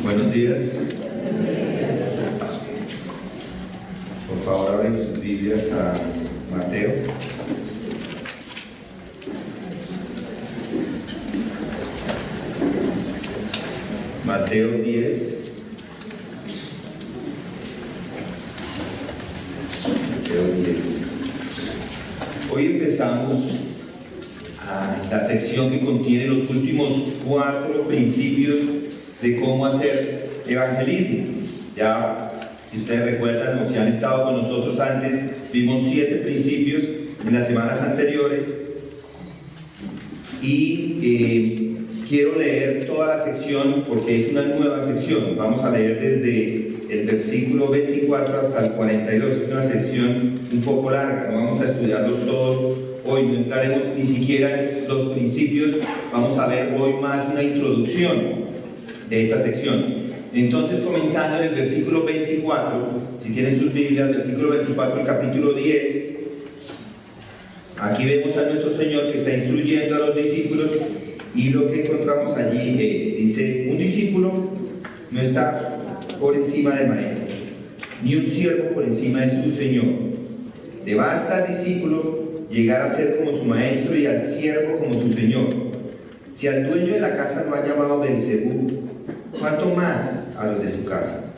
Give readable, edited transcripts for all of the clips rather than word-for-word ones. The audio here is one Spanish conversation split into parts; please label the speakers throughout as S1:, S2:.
S1: Buenos días. Por favor, abren sus Biblias a Mateo. Mateo 10. Mateo 10. Hoy empezamos la sección que contiene los últimos 4 principios de cómo hacer evangelismo. Ya, si ustedes recuerdan, o si han estado con nosotros antes, vimos 7 principios en las semanas anteriores y quiero leer toda la sección porque es una nueva sección. Vamos a leer desde el versículo 24 hasta el 42. Es una sección un poco larga, no vamos a estudiarlos todos hoy, no entraremos ni siquiera en los principios, vamos a ver hoy más una introducción de esta sección. Entonces, comenzando en el versículo 24, si tienen sus Biblias, versículo 24 del capítulo 10, aquí vemos a nuestro Señor que está instruyendo a los discípulos y lo que encontramos allí dice, un discípulo no está por encima del maestro, ni un siervo por encima de su Señor. Le basta al discípulo llegar a ser como su maestro y al siervo como su Señor. Si al dueño de la casa lo ha llamado Beelzebú, ¿cuánto más a los de su casa?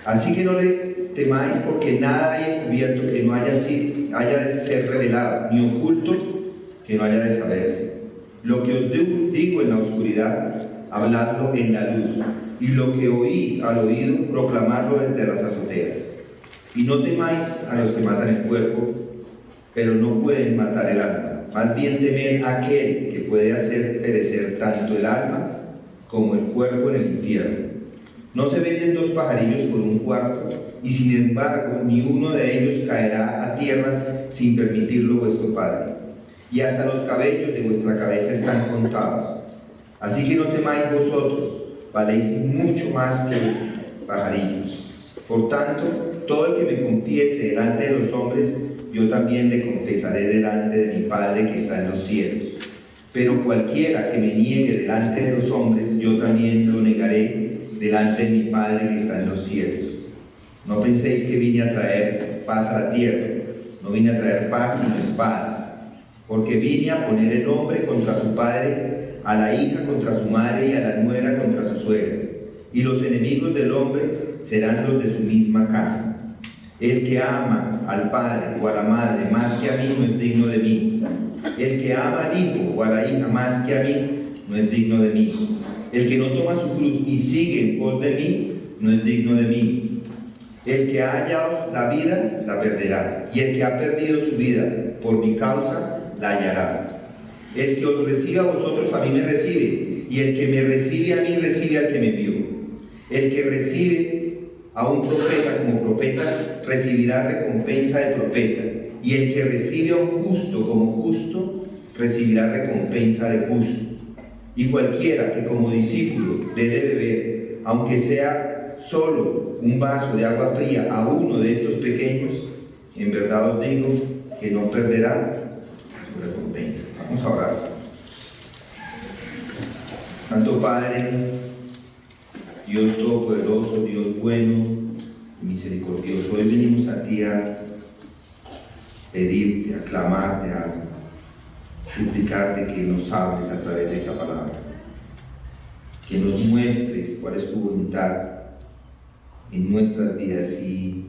S1: Así que no les temáis, porque nada hay encubierto que no haya de ser revelado, ni oculto que no haya de saberse. Lo que os digo en la oscuridad, habladlo en la luz, y lo que oís al oído, proclamadlo desde las azoteas. Y no temáis a los que matan el cuerpo, pero no pueden matar el alma. Más bien temed a aquel que puede hacer perecer tanto el alma como el cuerpo en el infierno. No se venden 2 pajarillos por un cuarto, y sin embargo ni uno de ellos caerá a tierra sin permitirlo vuestro Padre. Y hasta los cabellos de vuestra cabeza están contados. Así que no temáis vosotros, valéis mucho más que pajarillos. Por tanto, todo el que me confiese delante de los hombres, yo también le confesaré delante de mi Padre que está en los cielos. Pero cualquiera que me niegue delante de los hombres, yo también lo negaré delante de mi Padre que está en los cielos. No penséis que vine a traer paz a la tierra, no vine a traer paz sino espada, porque vine a poner el hombre contra su padre, a la hija contra su madre y a la nuera contra su suegra, y los enemigos del hombre serán los de su misma casa. El que ama al padre o a la madre más que a mí no es digno de mí. El que ama al hijo o a la hija más que a mí no es digno de mí. El que no toma su cruz y sigue en pos de mí no es digno de mí. El que ha hallado la vida la perderá, y el que ha perdido su vida por mi causa la hallará. El que os recibe a vosotros a mí me recibe, y el que me recibe a mí recibe al que me envió. El que recibe a un profeta como profeta recibirá recompensa de profeta, y el que recibe a un justo como justo recibirá recompensa de justo. Y cualquiera que como discípulo le dé beber, aunque sea solo un vaso de agua fría a uno de estos pequeños, en verdad os digo que no perderá su recompensa. Vamos a orar. Santo Padre, Dios todopoderoso, Dios bueno y misericordioso, hoy venimos a ti a pedirte, a clamarte, a suplicarte que nos hables a través de esta palabra, que nos muestres cuál es tu voluntad en nuestras vidas, y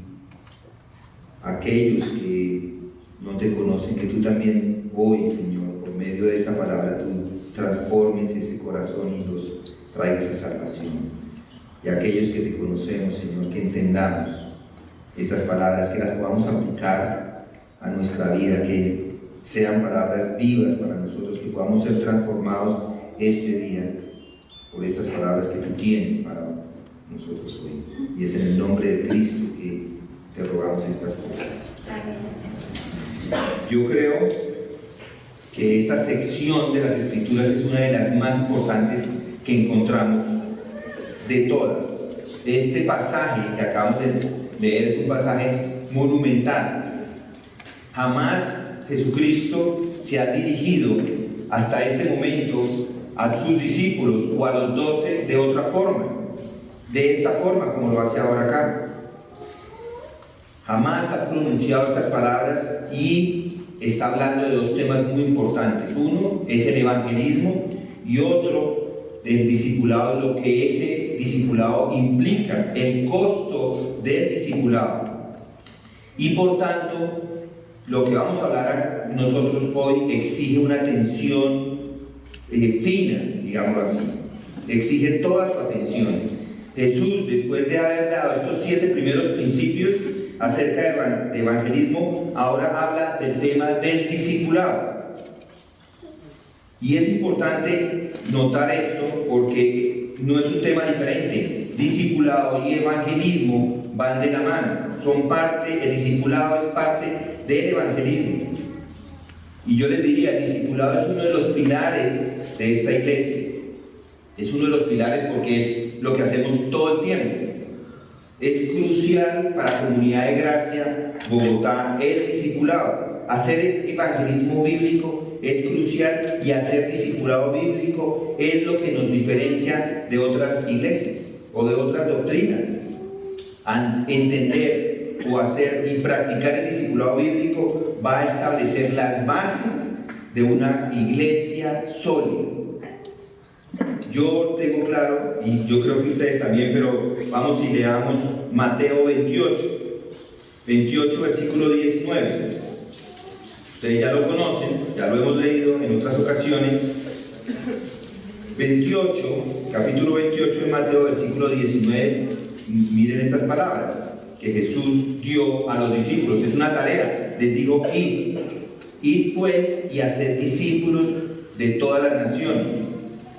S1: aquellos que no te conocen, que tú también hoy, Señor, por medio de esta palabra, tú transformes ese corazón y los traigas a salvación. Y aquellos que te conocemos, Señor, que entendamos estas palabras, que las podamos aplicar a nuestra vida, que sean palabras vivas para nosotros, que podamos ser transformados este día por estas palabras que tú tienes para nosotros hoy. Y es en el nombre de Cristo que te rogamos estas cosas. Yo creo que esta sección de las Escrituras es una de las más importantes que encontramos de todas. Este pasaje que acabamos de leer es un pasaje monumental. Jamás Jesucristo se ha dirigido hasta este momento a sus discípulos o a los 12 de otra forma. de esta forma como lo hace ahora acá. Jamás ha pronunciado estas palabras y está hablando de dos temas muy importantes. Uno es el evangelismo y otro del discipulado, lo que ese discipulado implica, el costo del discipulado. Y por tanto, lo que vamos a hablar nosotros hoy exige una atención fina, digámoslo así. Exige toda su atención. Jesús, después de haber dado estos 7 primeros principios acerca de evangelismo, ahora habla del tema del discipulado. Y es importante notar esto porque no es un tema diferente. Discipulado y evangelismo van de la mano, son parte, el discipulado es parte del evangelismo. Y yo les diría, el discipulado es uno de los pilares de esta iglesia. Es uno de los pilares porque es lo que hacemos todo el tiempo. Es crucial para Comunidad de Gracia Bogotá el discipulado. Hacer evangelismo bíblico es crucial y hacer discipulado bíblico es lo que nos diferencia de otras iglesias o de otras doctrinas. Entender o hacer y practicar el discipulado bíblico va a establecer las bases de una iglesia sólida. Yo tengo claro, y yo creo que ustedes también, pero vamos y leamos Mateo 28, versículo 19. Ustedes ya lo conocen, ya lo hemos leído en otras ocasiones. 28, capítulo 28 de Mateo, versículo 19. Miren estas palabras que Jesús dio a los discípulos. Es una tarea. Les digo, id pues y haced discípulos de todas las naciones,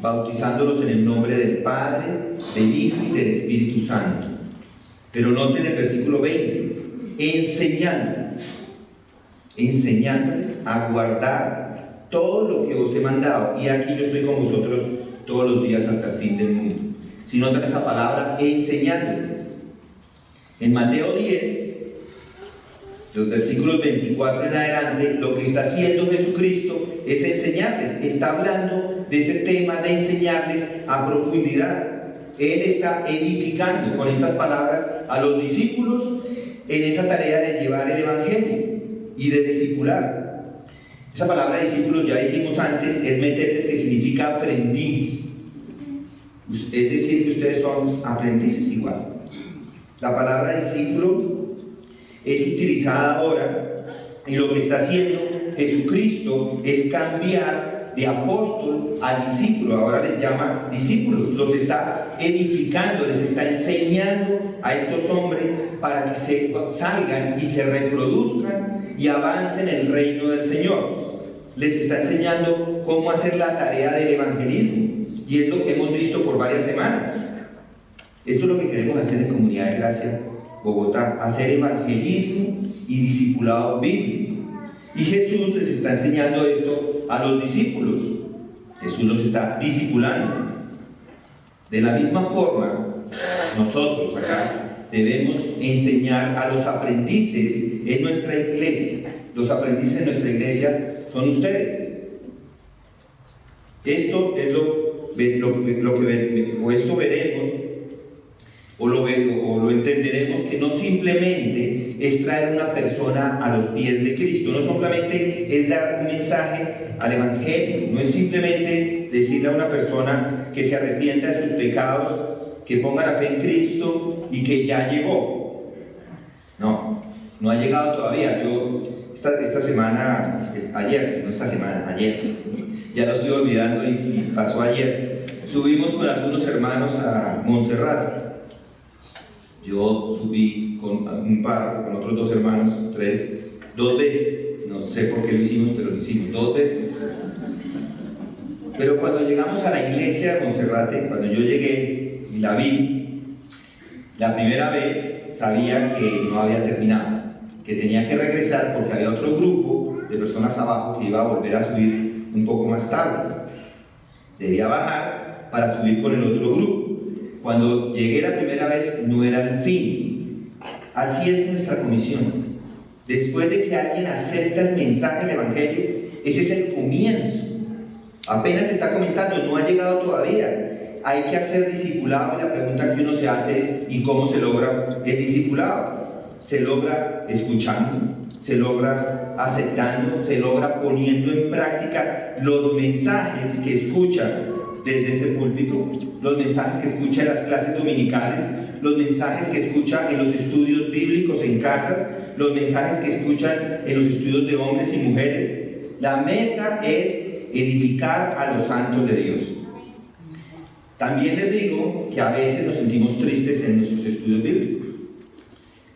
S1: bautizándolos en el nombre del Padre, del Hijo y del Espíritu Santo. Pero noten el versículo 20, enseñándoles a guardar todo lo que os he mandado. Y aquí yo estoy con vosotros todos los días hasta el fin del mundo. Si notan esa palabra, enseñándoles. En Mateo 10, los versículos 24 en adelante, lo que está haciendo Jesucristo es enseñarles. Está hablando de ese tema de enseñarles a profundidad. Él está edificando con estas palabras a los discípulos en esa tarea de llevar el Evangelio y de discipular. Esa palabra discípulos, ya dijimos antes, es metetes, que significa aprendiz. Es decir, que ustedes son aprendices igual. La palabra discípulo es utilizada ahora y lo que está haciendo Jesucristo es cambiar de apóstol a discípulo. Ahora les llama discípulos, los está edificando, les está enseñando a estos hombres para que se salgan y se reproduzcan y avancen en el reino del Señor. Les está enseñando cómo hacer la tarea del evangelismo y es lo que hemos visto por varias semanas. Esto es lo que queremos hacer en Comunidad de Gracia Bogotá, hacer evangelismo y discipulado bíblico. Y Jesús les está enseñando esto a los discípulos. Jesús los está discipulando. De la misma forma, nosotros acá debemos enseñar a los aprendices en nuestra iglesia. Los aprendices en nuestra iglesia son ustedes. Esto es esto veremos o lo entenderemos, que no simplemente es traer una persona a los pies de Cristo, no solamente es dar un mensaje al Evangelio, no es simplemente decirle a una persona que se arrepienta de sus pecados, que ponga la fe en Cristo y que ya llegó. No ha llegado todavía. Yo esta semana, ayer, ya lo estoy olvidando y pasó ayer, subimos con algunos hermanos a Montserrat. Yo subí con un par, con otros 2 hermanos, 2 veces. No sé por qué lo hicimos, pero lo hicimos 2 veces. Pero cuando llegamos a la iglesia de Monserrate, cuando yo llegué y la vi, la primera vez sabía que no había terminado, que tenía que regresar porque había otro grupo de personas abajo que iba a volver a subir un poco más tarde. Debía bajar para subir con el otro grupo. Cuando llegué la primera vez no era el fin. Así es nuestra comisión. Después de que alguien acepta el mensaje del Evangelio, ese es el comienzo. Apenas está comenzando, no ha llegado todavía. hay que hacer discipulado, y la pregunta que uno se hace es: ¿y cómo se logra el discipulado? Se logra escuchando, se logra aceptando, se logra poniendo en práctica los mensajes que escucha desde ese púlpito, los mensajes que escucha en las clases dominicales, los mensajes que escucha en los estudios bíblicos en casas, los mensajes que escuchan en los estudios de hombres y mujeres. La meta es edificar a los santos de Dios. También les digo que a veces nos sentimos tristes en nuestros estudios bíblicos.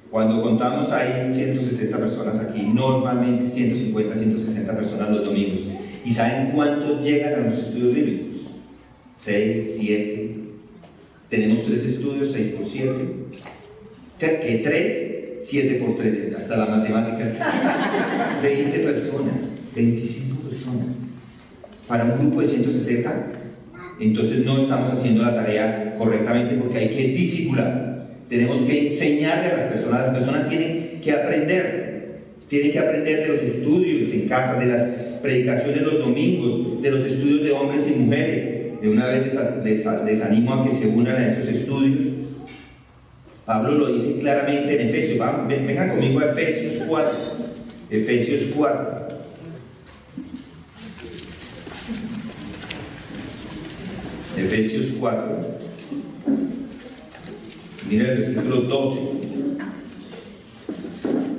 S1: Cuando contamos hay 160 personas aquí, normalmente 150, 160 personas los domingos. ¿Y saben cuántos llegan a los estudios bíblicos? 6, 7. Tenemos 3 estudios, 6 por 7. ¿Qué? 3, 7 por 3, hasta la matemática. 20 personas, 25 personas. Para un grupo de 160, entonces no estamos haciendo la tarea correctamente, porque hay que discipular. Tenemos que enseñarle a las personas tienen que aprender de los estudios en casa, de las predicaciones los domingos, de los estudios de hombres y mujeres. De una vez les animo a que se unan a esos estudios. Pablo lo dice claramente en Efesios. Vengan conmigo a Efesios 4. Efesios 4. Efesios 4. Miren el versículo 12.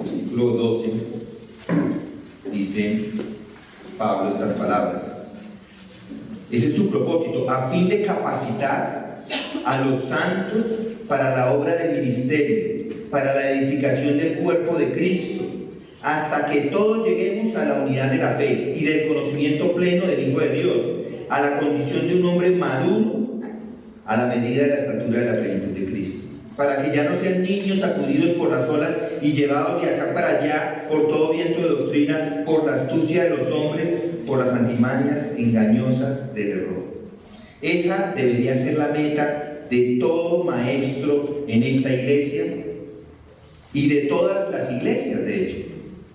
S1: Versículo 12. Dice Pablo estas palabras. Ese es su propósito, a fin de capacitar a los santos para la obra del ministerio, para la edificación del cuerpo de Cristo, hasta que todos lleguemos a la unidad de la fe y del conocimiento pleno del Hijo de Dios, a la condición de un hombre maduro, a la medida de la estatura de la plenitud de Cristo, para que ya no sean niños sacudidos por las olas y llevados de acá para allá por todo viento de doctrina, por la astucia de los hombres, por las artimañas engañosas del error. Esa debería ser la meta de todo maestro en esta iglesia y de todas las iglesias, de hecho.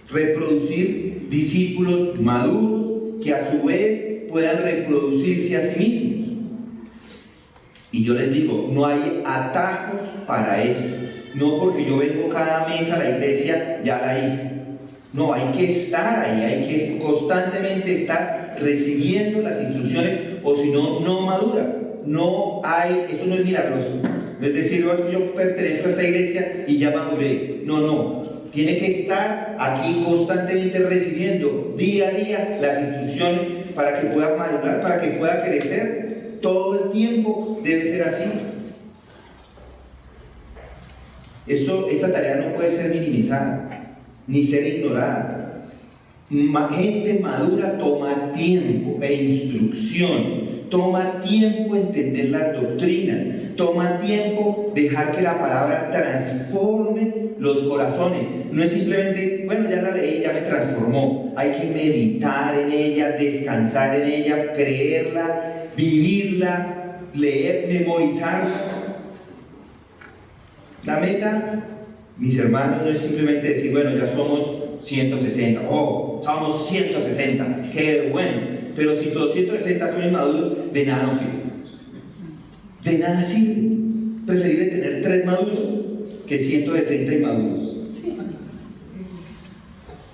S1: Reproducir discípulos maduros que a su vez puedan reproducirse a sí mismos. Y yo les digo, no hay atajos para eso. No porque yo vengo cada mes a la iglesia, ya la hice. No, hay que estar ahí, hay que constantemente estar recibiendo las instrucciones, o si no, no madura. No hay, esto no es milagroso. No es decir, yo pertenezco a esta iglesia y ya maduré. No. Tiene que estar aquí constantemente recibiendo día a día las instrucciones para que pueda madurar, para que pueda crecer. Todo el tiempo debe ser así. Esta tarea no puede ser minimizada ni ser ignorada. Gente madura toma tiempo e instrucción, toma tiempo entender las doctrinas, toma tiempo dejar que la palabra transforme los corazones. No es simplemente, bueno, ya la leí, ya me transformó. Hay que meditar en ella, descansar en ella, creerla, vivirla, leer, memorizarla. La meta, mis hermanos, no es simplemente decir, bueno, ya somos 160, somos 160, qué bueno, pero si todos 160 son inmaduros, de nada nos sirve. De nada sirve. Preferible tener 3 maduros que 160 inmaduros.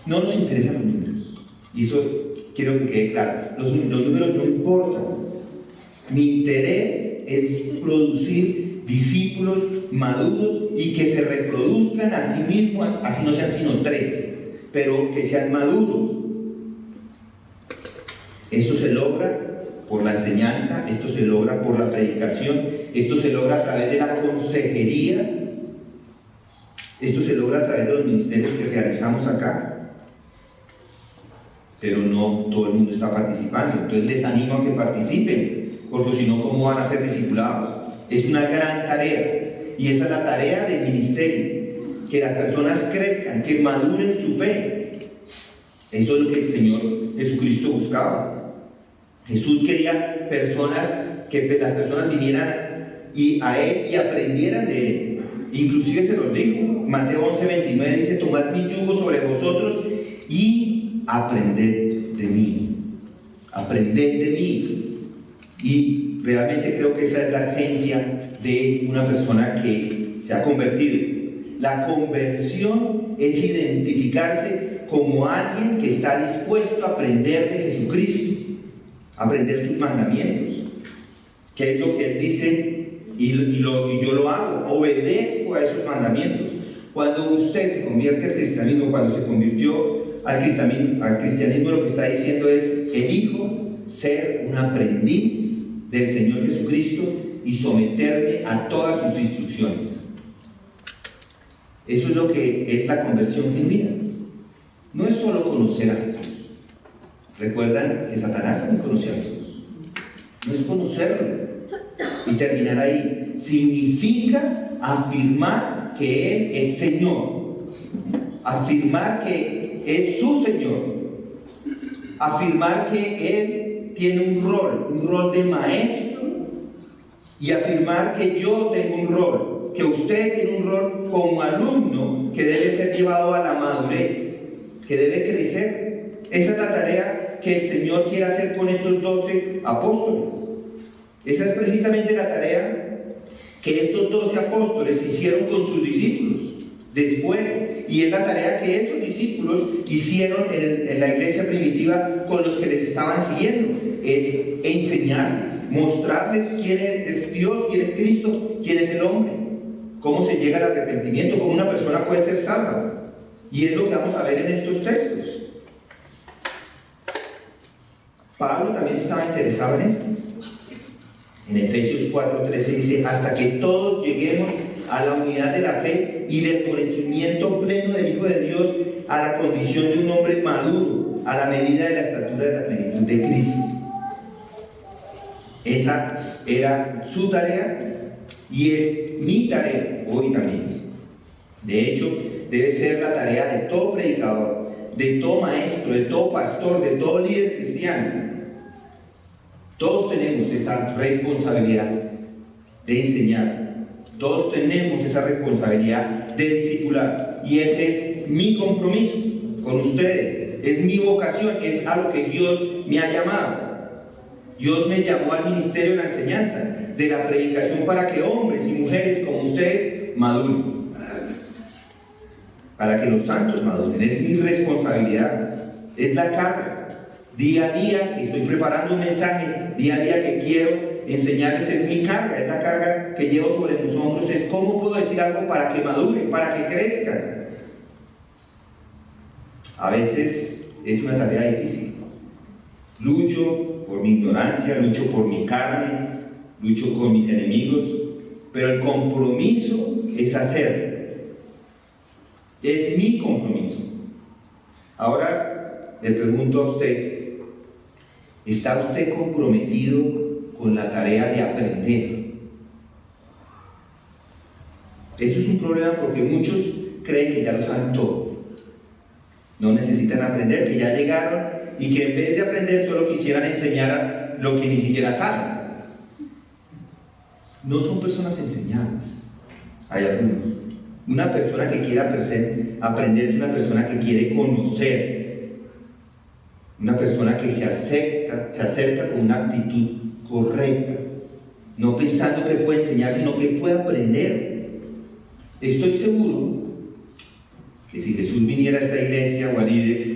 S1: No nos interesan los números, y eso quiero que quede claro. Los números no importan. Mi interés es producir discípulos maduros y que se reproduzcan a sí mismos, así no sean sino 3, pero que sean maduros. Esto se logra por la enseñanza, esto se logra por la predicación, esto se logra a través de la consejería, esto se logra a través de los ministerios que realizamos acá, pero no todo el mundo está participando. Entonces les animo a que participen, porque si no, ¿cómo van a ser discipulados? Es una gran tarea, y esa es la tarea del ministerio, que las personas crezcan, que maduren su fe. Eso es lo que el Señor Jesucristo buscaba. Jesús quería personas, que las personas vinieran a Él y aprendieran de Él. Inclusive se los dijo, Mateo 11:29 dice: tomad mi yugo sobre vosotros y aprended de mí. Aprended de mí. Y realmente creo que esa es la esencia de una persona que se ha convertido. La conversión es identificarse como alguien que está dispuesto a aprender de Jesucristo, a aprender sus mandamientos, que es lo que Él dice, y yo lo hago, obedezco a esos mandamientos. Cuando usted se convierte al cristianismo, cuando se convirtió al cristianismo, lo que está diciendo es: elijo ser un aprendiz del Señor Jesucristo y someterme a todas sus instrucciones. Eso es lo que es la conversión genuina. No es solo conocer a Jesús. Recuerdan que Satanás también conoció a Jesús. No es conocerlo y terminar ahí. Significa afirmar que Él es Señor, afirmar que es su Señor, afirmar que Él tiene un rol de maestro, y afirmar que yo tengo un rol, que usted tiene un rol como alumno que debe ser llevado a la madurez, que debe crecer. Esa es la tarea que el Señor quiere hacer con estos 12 apóstoles. Esa es precisamente la tarea que estos 12 apóstoles hicieron con sus discípulos después, y es la tarea que esos discípulos hicieron en la iglesia primitiva con los que les estaban siguiendo: es enseñarles, mostrarles quién es Dios, quién es Cristo, quién es el hombre, cómo se llega al arrepentimiento, cómo una persona puede ser salva. Y es lo que vamos a ver en estos textos. Pablo también estaba interesado en esto. En Efesios 4:13 dice: hasta que todos lleguemos a la unidad de la fe y del conocimiento pleno del Hijo de Dios, a la condición de un hombre maduro, a la medida de la estatura de la plenitud de Cristo. Esa era su tarea y es mi tarea hoy también. De hecho, debe ser la tarea de todo predicador, de todo maestro, de todo pastor, de todo líder cristiano. Todos tenemos esa responsabilidad de enseñar. Todos tenemos esa responsabilidad de discipular. Y ese es mi compromiso con ustedes. Es mi vocación, es a lo que Dios me ha llamado. Dios me llamó al ministerio de la enseñanza, de la predicación, para que hombres y mujeres como ustedes maduren. Para que los santos maduren. Es mi responsabilidad. Es la carga. Día a día estoy preparando un mensaje, día a día que quiero enseñarles, es mi carga, es la carga que llevo sobre mis hombros, es cómo puedo decir algo para que maduren, para que crezcan. A veces es una tarea difícil. Lucho por mi ignorancia, lucho por mi carne, lucho con mis enemigos, pero el compromiso es hacerlo. Es mi compromiso. Ahora le pregunto a usted: ¿está usted comprometido con la tarea de aprender? Eso es un problema porque muchos creen que ya lo saben todo. No necesitan aprender, que ya llegaron y que en vez de aprender solo quisieran enseñar lo que ni siquiera saben. No son personas enseñables. Hay algunos. Una persona que quiere aprender es una persona que quiere conocer. Una persona que se acerca con una actitud correcta, no pensando que puede enseñar, sino que puede aprender. Estoy seguro que si Jesús viniera a esta iglesia o a Líderes,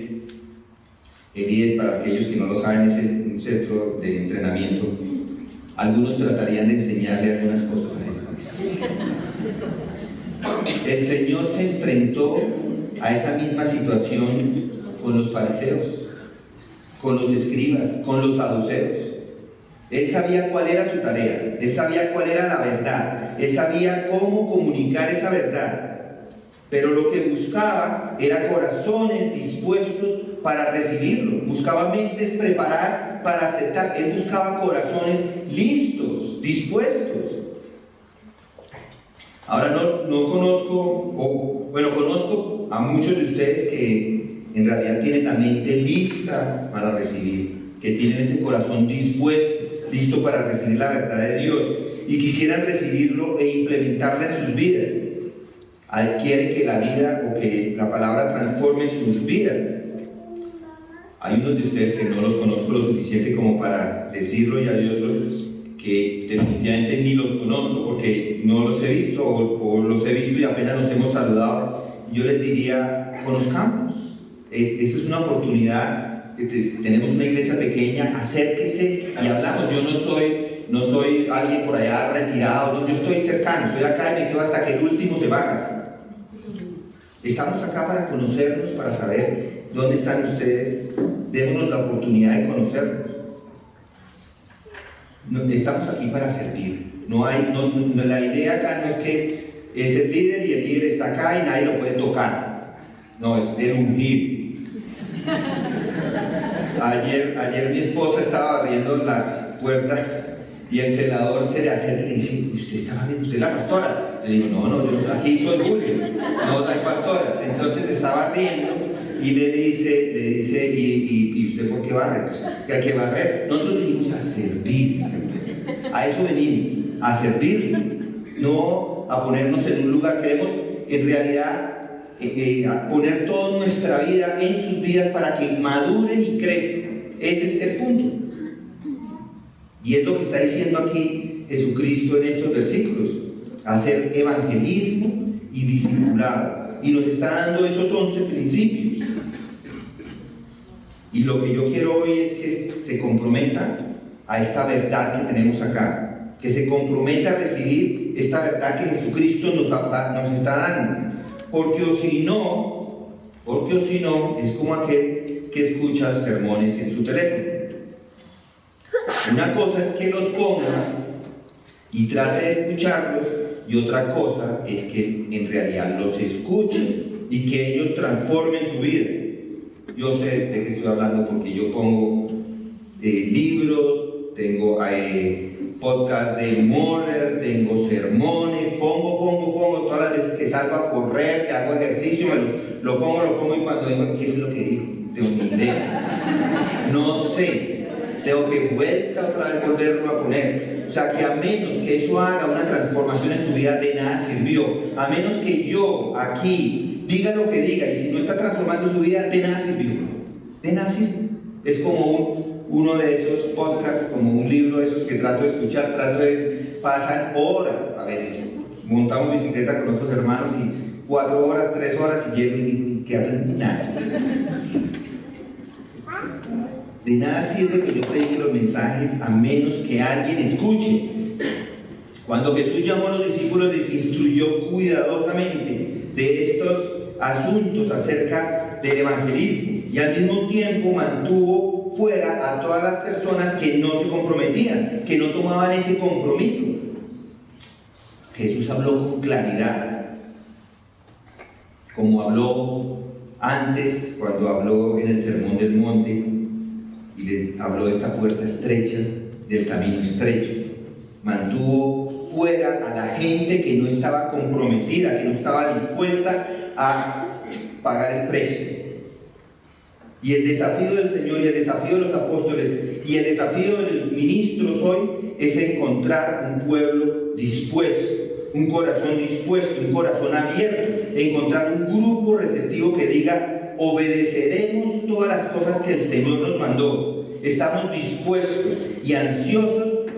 S1: el Líderes, para aquellos que no lo saben, es un centro de entrenamiento, algunos tratarían de enseñarle algunas cosas a Jesús. El Señor se enfrentó a esa misma situación con los fariseos, con los escribas, con los saduceos. Él sabía cuál era su tarea, él sabía cuál era la verdad, él sabía cómo comunicar esa verdad, pero lo que buscaba era corazones dispuestos para recibirlo, buscaba mentes preparadas para aceptar, él buscaba corazones listos, dispuestos. Ahora no conozco, conozco a muchos de ustedes que en realidad tienen la mente lista para recibir, que tienen ese corazón listo para recibir la verdad de Dios y quisieran recibirlo e implementarla en sus vidas. Quieren que la vida o que la palabra transforme sus vidas. Hay unos de ustedes que no los conozco lo suficiente como para decirlo, y hay otros que definitivamente ni los conozco porque no los he visto o los he visto y apenas nos hemos saludado. Yo les diría, conozcamos. Esa es una oportunidad. Tenemos una iglesia pequeña, acérquese y hablamos. Yo no soy alguien por allá retirado, no, yo estoy cercano, estoy acá y me quedo hasta que el último se va a casa. Estamos acá para conocernos, para saber dónde están ustedes. Démonos la oportunidad de conocernos. Estamos aquí para servir. La idea acá no es que es el líder y el líder está acá y nadie lo puede tocar. No, es el ungir. Ayer mi esposa estaba abriendo la puerta y el celador se le acerca y le dice, ¿usted está viendo? ¿Usted es la pastora? Le digo, no, yo aquí soy Julio, no hay pastoras. Entonces estaba riendo y le dice, ¿y usted por qué barre? Pues que hay que barrer. Nosotros venimos a servir, a eso venimos, a servir, no a ponernos en un lugar. Queremos en realidad a poner toda nuestra vida en sus vidas para que maduren y crezcan. Ese es el punto. Y es lo que está diciendo aquí Jesucristo en estos versículos: hacer evangelismo y discipulado. Y nos está dando esos 11 principios. Y lo que yo quiero hoy es que se comprometa a esta verdad que tenemos acá, que se comprometa a recibir esta verdad que Jesucristo nos está dando. Porque o si no, es como aquel que escucha sermones en su teléfono. Una cosa es que los ponga y trate de escucharlos, y otra cosa es que en realidad los escuchen y que ellos transformen su vida. Yo sé de qué estoy hablando porque yo pongo libros, tengo podcast de Moller, tengo sermones, pongo todas las veces que salgo a correr, que hago ejercicio, lo pongo y cuando digo, ¿qué es lo que digo? Tengo ni idea. No sé. Tengo que volverlo a poner. O sea, que a menos que eso haga una transformación en su vida, de nada sirvió. A menos que yo aquí diga lo que diga, y si no está transformando su vida, de nada sirvió. De nada sirve. Es como uno de esos podcasts, como un libro de esos que trato de escuchar, pasan horas a veces. Montamos bicicleta con otros hermanos y 4 horas, 3 horas y llego y que hablan nada. De nada sirve que yo predique los mensajes a menos que alguien escuche. Cuando Jesús llamó a los discípulos, les instruyó cuidadosamente de estos asuntos acerca del evangelismo, y al mismo tiempo mantuvo fuera a todas las personas que no se comprometían, que no tomaban ese compromiso. Jesús habló con claridad, como habló antes cuando habló en el Sermón del Monte, y le habló de esta puerta estrecha, del camino estrecho. Mantuvo fuera a la gente que no estaba comprometida, que no estaba dispuesta a pagar el precio. Y el desafío del Señor, y el desafío de los apóstoles, y el desafío de los ministros hoy es encontrar un pueblo dispuesto, un corazón dispuesto, un corazón abierto, encontrar un grupo receptivo que diga: obedeceremos todas las cosas que el Señor nos mandó. Estamos dispuestos y ansiosos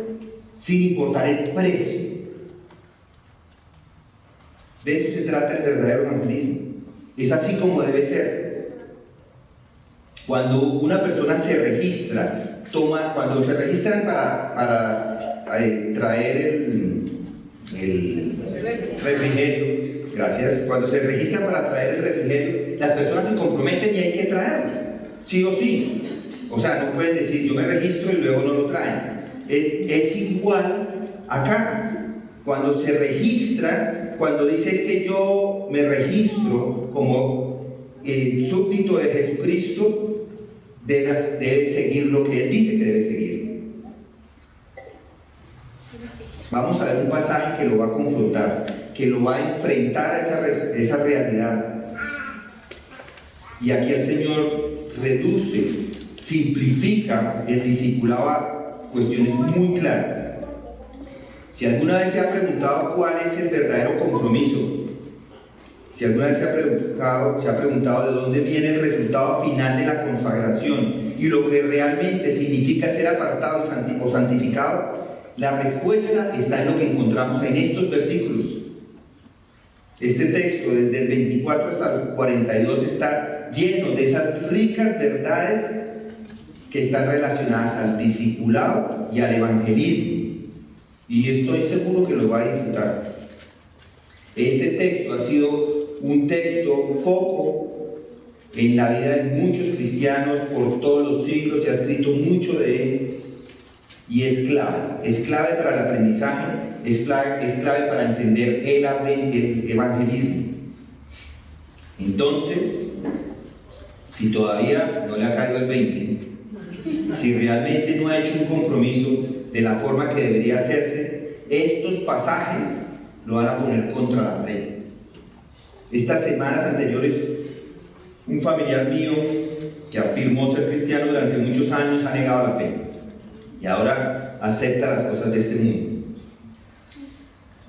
S1: sin importar el precio. De eso se trata el verdadero evangelismo. Es así como debe ser. Cuando una persona se registra, cuando se registran para traer el refrigerio, gracias, cuando se registran para traer el refrigerio, las personas se comprometen y hay que traerlo, sí o sí. O sea, no pueden decir yo me registro y luego no lo traen. Es igual acá. Cuando se registra, cuando dices que yo me registro como súbdito de Jesucristo, debes seguir lo que Él dice que debes seguir. Vamos a ver un pasaje que lo va a confrontar, que lo va a enfrentar a esa realidad. Y aquí el Señor reduce, simplifica el discipulado a cuestiones muy claras. Si alguna vez se ha preguntado cuál es el verdadero compromiso, Si alguna vez se ha preguntado de dónde viene el resultado final de la consagración y lo que realmente significa ser apartado o santificado, la respuesta está en lo que encontramos en estos versículos. Este texto, desde el 24 hasta el 42, está lleno de esas ricas verdades que están relacionadas al discipulado y al evangelismo. Y estoy seguro que lo va a disfrutar. Este texto ha sido un texto foco en la vida de muchos cristianos por todos los siglos, se ha escrito mucho de él y es clave para el aprendizaje, es clave para entender el evangelismo. Entonces, si todavía no le ha caído el 20, si realmente no ha hecho un compromiso de la forma que debería hacerse, estos pasajes lo van a poner contra la pared. Estas semanas anteriores, un familiar mío que afirmó ser cristiano durante muchos años ha negado la fe y ahora acepta las cosas de este mundo.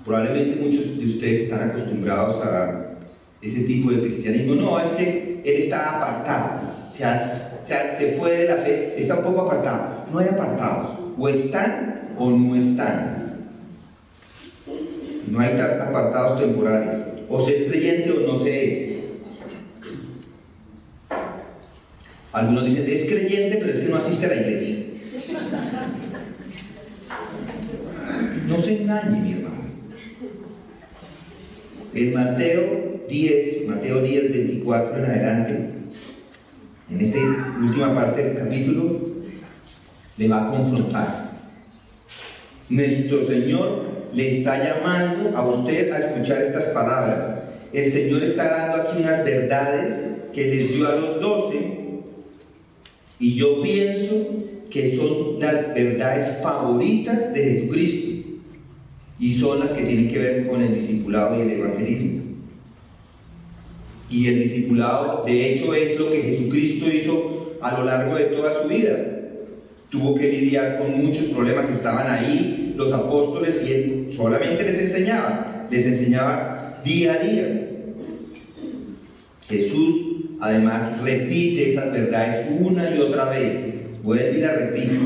S1: Probablemente muchos de ustedes están acostumbrados a ese tipo de cristianismo. No, es que él está apartado, se fue de la fe, está un poco apartado. No hay apartados, o están o no están. No hay apartados temporales, o se es creyente o no se es. Algunos dicen, es creyente, pero es que no asiste a la iglesia. No se engañe, mi hermano. En Mateo 10, 24 en adelante, en esta última parte del capítulo, le va a confrontar. Nuestro Señor le está llamando a usted a escuchar estas palabras. El Señor está dando aquí unas verdades que les dio a los 12, y yo pienso que son las verdades favoritas de Jesucristo y son las que tienen que ver con el discipulado y el evangelismo. Y el discipulado, de hecho, es lo que Jesucristo hizo a lo largo de toda su vida. Tuvo que lidiar con muchos problemas, estaban ahí los apóstoles y él solamente les enseñaba día a día. Jesús además repite esas verdades una y otra vez, vuelve y las repite.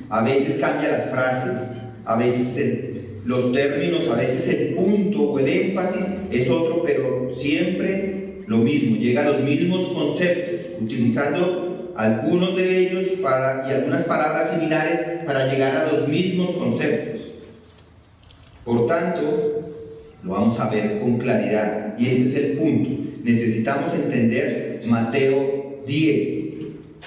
S1: A veces cambia las frases, a veces los términos, a veces el punto o el énfasis es otro, pero siempre lo mismo, llega a los mismos conceptos, utilizando algunos de ellos y algunas palabras similares para llegar a los mismos conceptos. Por tanto, lo vamos a ver con claridad, y este es el punto. Necesitamos entender Mateo 10.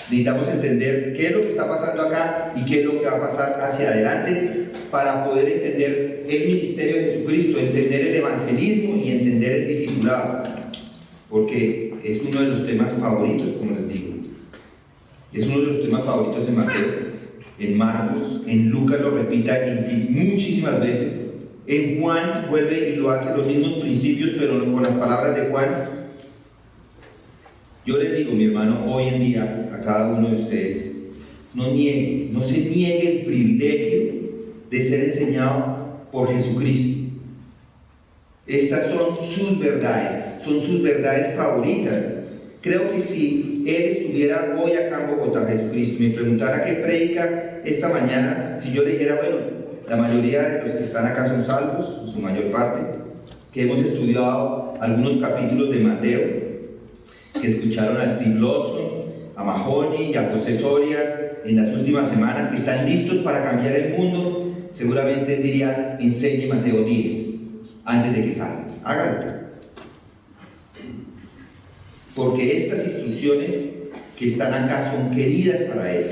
S1: Necesitamos entender qué es lo que está pasando acá y qué es lo que va a pasar hacia adelante para poder entender el ministerio de Jesucristo, entender el evangelismo y entender el discipulado, porque es uno de los temas favoritos, como les digo. Es uno de los temas favoritos en Mateo, en Marcos, en Lucas lo repita muchísimas veces. En Juan vuelve y lo hace los mismos principios, pero con las palabras de Juan. Yo les digo, mi hermano, hoy en día, a cada uno de ustedes, no se niegue el privilegio de ser enseñado por Jesucristo. Estas son sus verdades favoritas. Creo que si Él estuviera hoy acá en Bogotá, Jesucristo, y me preguntara qué predica esta mañana, si yo le dijera, bueno, la mayoría de los que están acá son salvos, su mayor parte, que hemos estudiado algunos capítulos de Mateo, que escucharon a Steve Lawson, a Mahoney y a José Soria en las últimas semanas, que están listos para cambiar el mundo, seguramente diría, enseñe Mateo 10 antes de que salga. Háganlo. Porque estas instrucciones que están acá son queridas para Él.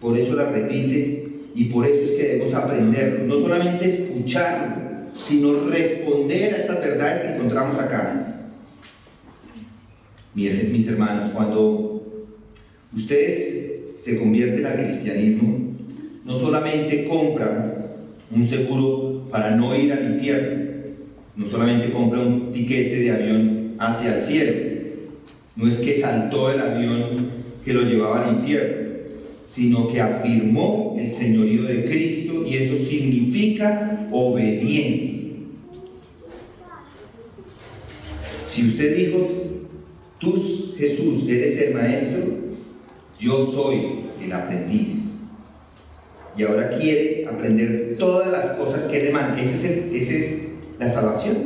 S1: Por eso las repite y por eso es que debemos aprenderlo. No solamente escucharlo, sino responder a estas verdades que encontramos acá. Mis hermanos, cuando ustedes se convierten al cristianismo, no solamente compran un seguro para no ir al infierno, no solamente compran un tiquete de avión hacia el cielo, no es que saltó el avión que lo llevaba al infierno, sino que afirmó el señorío de Cristo, y eso significa obediencia. Si usted dijo, tú Jesús eres el maestro, yo soy el aprendiz. Y ahora quiere aprender todas las cosas que le manda. Esa es la salvación.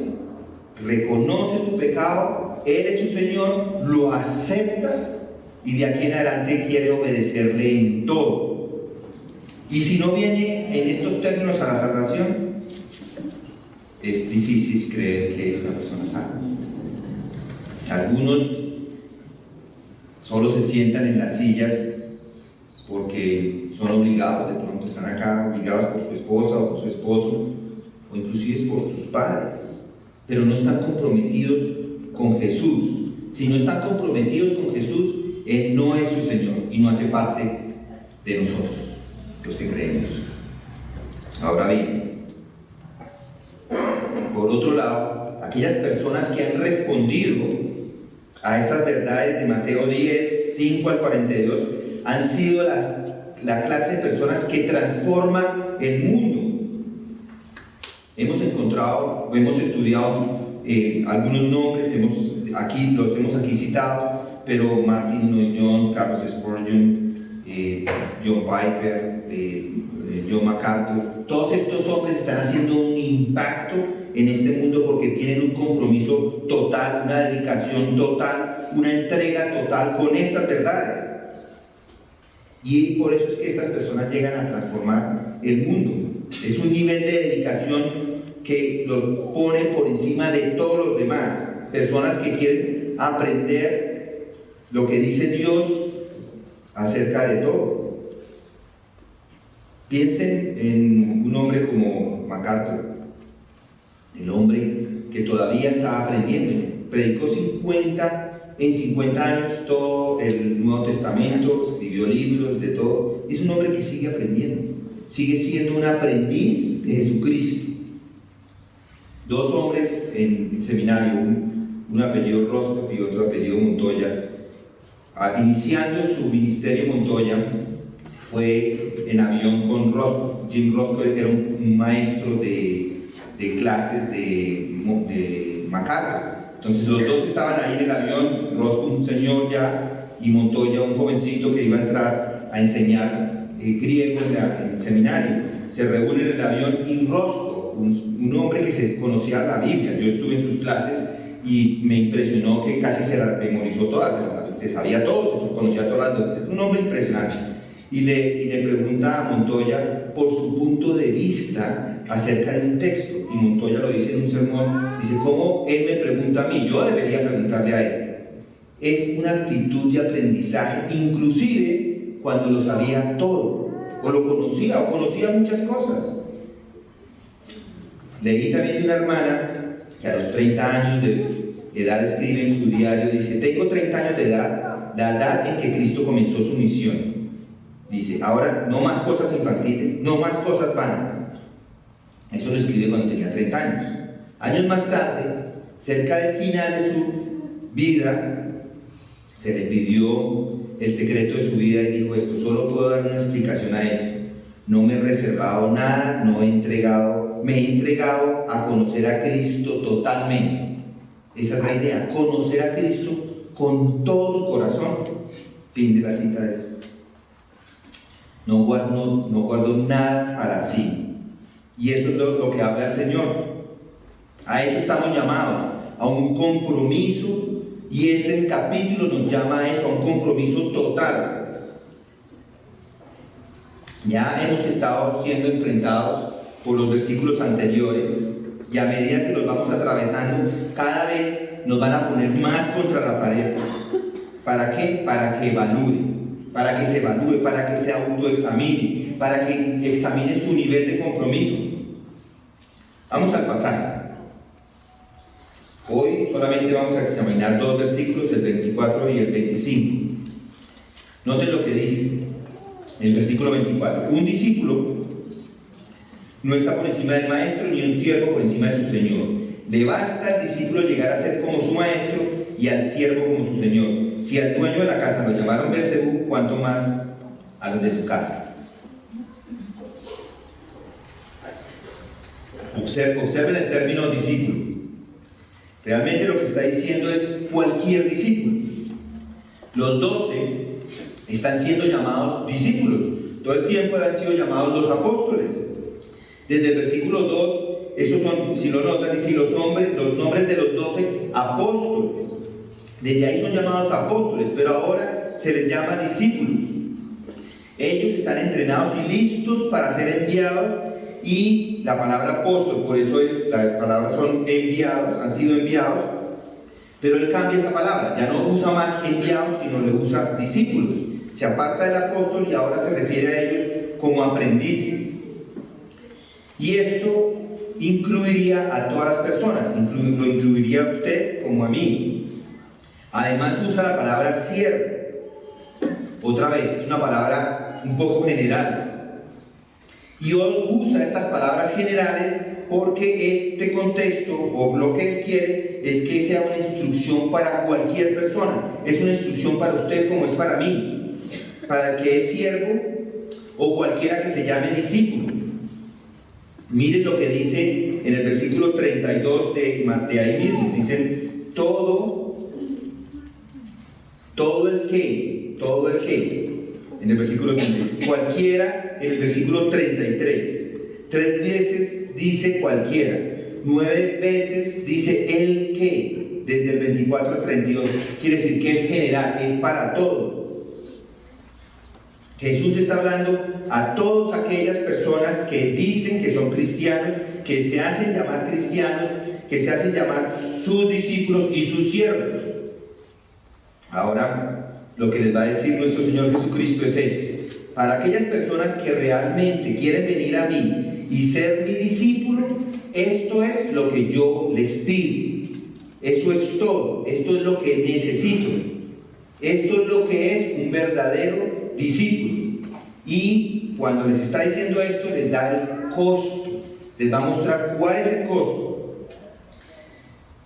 S1: Reconoce su pecado, Él es su Señor, lo acepta y de aquí en adelante quiere obedecerle en todo. Y si no viene en estos términos a la salvación, es difícil creer que es una persona salva. Algunos solo se sientan en las sillas porque son obligados, de pronto están acá obligados por su esposa o por su esposo, o inclusive por sus padres, pero no están comprometidos con Jesús. Si no están comprometidos con Jesús, Él no es su Señor y no hace parte de nosotros, los que creemos. Ahora bien, por otro lado, aquellas personas que han respondido a estas verdades de Mateo 10, 5 al 42, han sido la clase de personas que transforman el mundo. Hemos encontrado, hemos estudiado algunos nombres, los hemos aquí citado, pero Martin Lloyd-Jones, Carlos Spurgeon, John Piper, John MacArthur, todos estos hombres están haciendo un impacto en este mundo porque tienen un compromiso total, una dedicación total, una entrega total con estas verdades. Y por eso es que estas personas llegan a transformar el mundo. Es un nivel de dedicación que los pone por encima de todos los demás. Personas que quieren aprender lo que dice Dios acerca de todo. Piensen en un hombre como MacArthur, el hombre que todavía está aprendiendo. Predicó en 50 años todo el Nuevo Testamento, escribió libros de todo. Es un hombre que sigue aprendiendo, sigue siendo un aprendiz de Jesucristo. Dos hombres en el seminario, un apellido Roscoe y otro apellido Montoya, iniciando su ministerio Montoya, fue en avión con Roscoe. Jim Roscoe era un maestro de clases de MacArthur. Entonces los dos estaban ahí en el avión, Roscoe un señor ya y Montoya un jovencito que iba a entrar a enseñar griego en el seminario. Se reúnen en el avión y Roscoe, un hombre que se conocía la Biblia, yo estuve en sus clases y me impresionó que casi se las memorizó todas, se sabía todo, se conocía todas las doctrinas, un hombre impresionante. Y le pregunta a Montoya por su punto de vista acerca de un texto, y Montoya lo dice en un sermón, dice, ¿cómo él me pregunta a mí? Yo debería preguntarle a él. Es una actitud de aprendizaje, inclusive cuando lo sabía todo, o lo conocía, o conocía muchas cosas. Leí también de una hermana que a los 30 años de edad escribe en su diario, dice, tengo 30 años de edad, la edad en que Cristo comenzó su misión. Dice, ahora no más cosas infantiles, no más cosas vanas. Eso lo escribe cuando tenía 30 años. Años más tarde, cerca del final de su vida, se le pidió el secreto de su vida y dijo esto, solo puedo dar una explicación a eso. No me he reservado nada, me he entregado a conocer a Cristo totalmente. Esa es la idea, conocer a Cristo con todo su corazón. Fin de la cita de eso. No guardo nada para sí. Y eso es lo que habla el Señor. A eso estamos llamados, a un compromiso, y este capítulo nos llama a eso, a un compromiso total. Ya hemos estado siendo enfrentados por los versículos anteriores, y a medida que los vamos atravesando, cada vez nos van a poner más contra la pared. ¿Para qué? Para que se evalúe, para que se autoexamine, para que examine su nivel de compromiso. Vamos al pasaje. Hoy solamente vamos a examinar dos versículos, el 24 y el 25. Noten lo que dice en el versículo 24. Un discípulo no está por encima del maestro, ni un siervo por encima de su señor. Le basta al discípulo llegar a ser como su maestro y al siervo como su señor. Si al dueño de la casa lo llamaron Beelzebú, cuánto más a los de su casa. Observen el término discípulo. Realmente lo que está diciendo es cualquier discípulo. Los 12 están siendo llamados discípulos. Todo el tiempo han sido llamados los apóstoles. Desde el versículo 2, estos son, si lo notan, dice los nombres de los 12 apóstoles. Desde ahí son llamados apóstoles, pero ahora se les llama discípulos. Ellos están entrenados y listos para ser enviados, y la palabra apóstol, por eso la palabra son enviados, han sido enviados, pero él cambia esa palabra, ya no usa más enviados, sino le usa discípulos. Se aparta del apóstol y ahora se refiere a ellos como aprendices. Y esto incluiría a todas las personas, lo incluiría a usted como a mí. Además usa la palabra siervo. Otra vez, es una palabra un poco general. Y hoy usa estas palabras generales porque este contexto, o lo que él quiere, es que sea una instrucción para cualquier persona. Es una instrucción para usted como es para mí, para el que es siervo o cualquiera que se llame discípulo. Miren lo que dice en el versículo 32 de ahí mismo. Dicen, todo el que, en el versículo 30, cualquiera, en el versículo 33, 3 veces dice cualquiera, 9 veces dice el que, desde el 24 al 32, quiere decir que es general, es para todos. Jesús está hablando a todas aquellas personas que dicen que son cristianos, que se hacen llamar cristianos, que se hacen llamar sus discípulos y sus siervos. Ahora, lo que les va a decir nuestro Señor Jesucristo es esto: para aquellas personas que realmente quieren venir a mí y ser mi discípulo, esto es lo que yo les pido. Eso es todo, esto es lo que necesito. Esto es lo que es un verdadero discípulo. Y cuando les está diciendo esto, les da el costo, les va a mostrar cuál es el costo.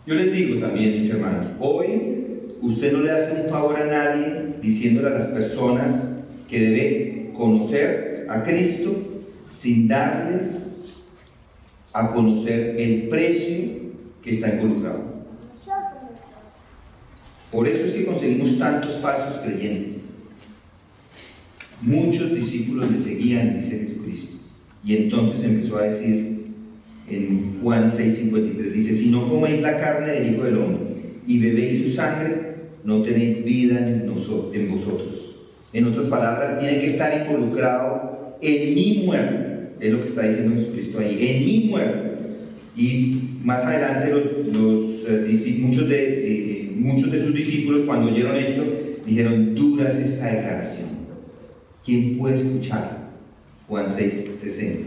S1: Yo les digo también, mis hermanos, hoy usted no le hace un favor a nadie diciéndole a las personas que debe conocer a Cristo sin darles a conocer el precio que está involucrado. Por eso es que conseguimos tantos falsos creyentes. Muchos discípulos le seguían, dice Jesucristo. Y entonces empezó a decir en Juan 6:53, dice, si no coméis la carne del Hijo del Hombre y bebéis su sangre, no tenéis vida en vosotros. En otras palabras, tiene que estar involucrado en mi muerte. Es lo que está diciendo Jesucristo ahí, en mi muerte. Y más adelante muchos de sus discípulos, cuando oyeron esto, dijeron, dura es esta declaración. ¿Quién puede escuchar? Juan 6:60.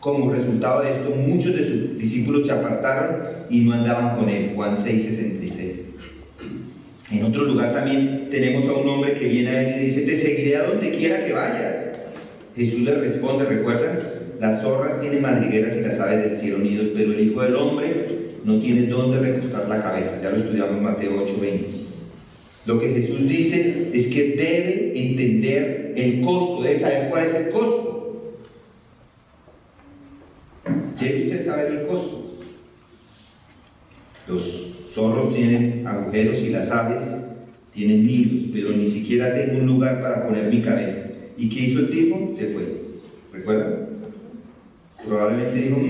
S1: Como resultado de esto, muchos de sus discípulos se apartaron y no andaban con él. Juan 6:66. En otro lugar también tenemos a un hombre que viene a él y dice, te seguiré a donde quiera que vayas. Jesús le responde, ¿recuerdan? Las zorras tienen madrigueras y las aves del cielo nidos, pero el Hijo del Hombre no tiene dónde recostar la cabeza. Ya lo estudiamos en Mateo 8:20. Lo que Jesús dice es que debe entender el costo, debe saber cuál es el costo. ¿Quiere usted saber el costo? Los zorros tienen agujeros y las aves tienen nidos, pero ni siquiera tengo un lugar para poner mi cabeza. ¿Y qué hizo el tipo? Se fue. ¿Recuerdan? Probablemente dijo,